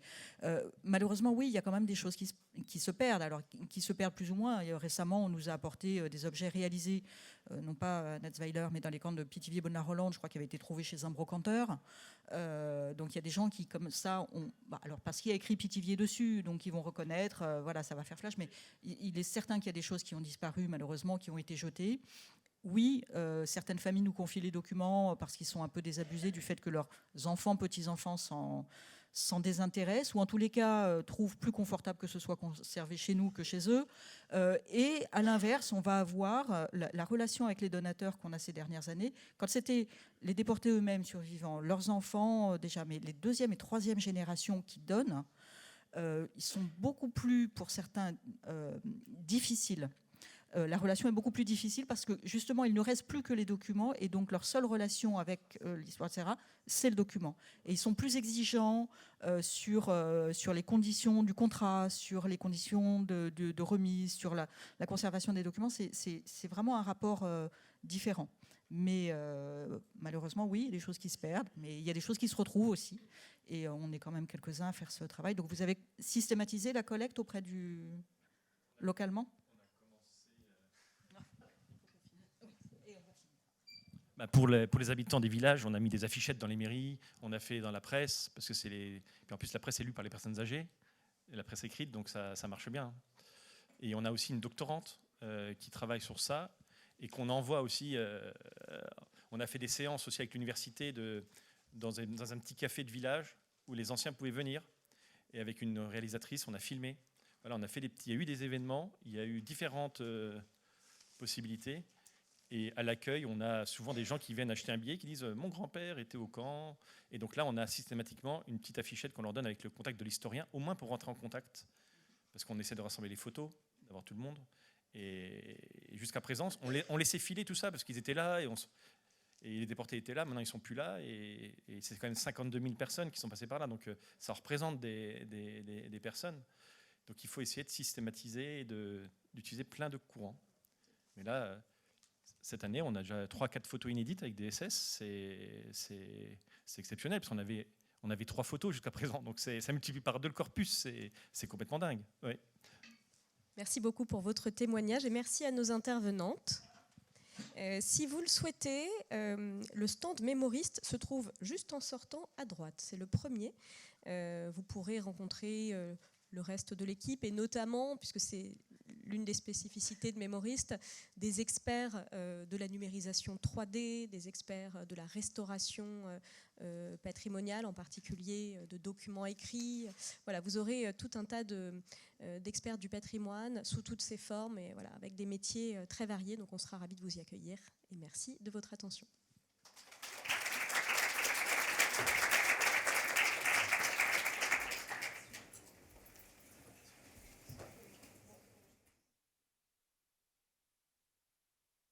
malheureusement, oui, il y a quand même des choses qui se perdent, alors qui se perdent plus ou moins. Et récemment, on nous a apporté des objets réalisés, non pas à Natzweiler, mais dans les camps de Pithiviers, Bonnard-Hollande, je crois, qui avaient été trouvés chez un brocanteur. Donc il y a des gens qui, comme ça, alors parce qu'il y a écrit Pithiviers dessus, donc ils vont reconnaître, voilà, ça va faire flash, mais il est certain qu'il y a des choses qui ont disparu, malheureusement, qui ont été jetées. Oui, certaines familles nous confient les documents parce qu'ils sont un peu désabusés du fait que leurs enfants, petits-enfants s'en désintéressent, ou en tous les cas trouvent plus confortable que ce soit conservé chez nous que chez eux. Et à l'inverse, on va avoir la relation avec les donateurs qu'on a ces dernières années. Quand c'était les déportés eux-mêmes survivants, leurs enfants déjà, mais les deuxième et troisième générations qui donnent, ils sont beaucoup plus, pour certains, difficiles. La relation est beaucoup plus difficile parce que justement il ne reste plus que les documents et donc leur seule relation avec l'histoire, etc., c'est le document. Et ils sont plus exigeants sur les conditions du contrat, sur les conditions de remise, sur la conservation des documents. C'est vraiment un rapport différent. Mais malheureusement, oui, il y a des choses qui se perdent, mais il y a des choses qui se retrouvent aussi. Et on est quand même quelques-uns à faire ce travail. Donc vous avez systématisé la collecte auprès localement ? Pour les habitants des villages, on a mis des affichettes dans les mairies, on a fait dans la presse, parce que Puis en plus la presse est lue par les personnes âgées, et la presse écrite, donc ça marche bien. Et on a aussi une doctorante qui travaille sur ça, et qu'on envoie aussi... on a fait des séances aussi avec l'université dans un petit café de village, où les anciens pouvaient venir, et avec une réalisatrice, on a filmé. Voilà, il y a eu des événements, il y a eu différentes possibilités. Et à l'accueil, on a souvent des gens qui viennent acheter un billet, qui disent « Mon grand-père était au camp ». Et donc là, on a systématiquement une petite affichette qu'on leur donne avec le contact de l'historien, au moins pour rentrer en contact. Parce qu'on essaie de rassembler les photos, d'avoir tout le monde. Et jusqu'à présent, on laissait filer tout ça, parce qu'ils étaient là, et les déportés étaient là, maintenant ils ne sont plus là. Et c'est quand même 52 000 personnes qui sont passées par là. Donc ça représente des personnes. Donc il faut essayer de systématiser et d'utiliser plein de courants. Mais là... Cette année, on a déjà 3-4 photos inédites avec des SS. C'est exceptionnel, parce qu'on avait 3 photos jusqu'à présent. Donc ça multiplie par 2 le corpus. C'est complètement dingue. Ouais. Merci beaucoup pour votre témoignage et merci à nos intervenantes. Si vous le souhaitez, le stand mémoriste se trouve juste en sortant à droite. C'est le premier. Vous pourrez rencontrer le reste de l'équipe et notamment, puisque c'est l'une des spécificités de Mémoriste, des experts de la numérisation 3D, des experts de la restauration patrimoniale, en particulier de documents écrits. Voilà, vous aurez tout un tas d'experts du patrimoine sous toutes ses formes et voilà, avec des métiers très variés. Donc on sera ravis de vous y accueillir et merci de votre attention.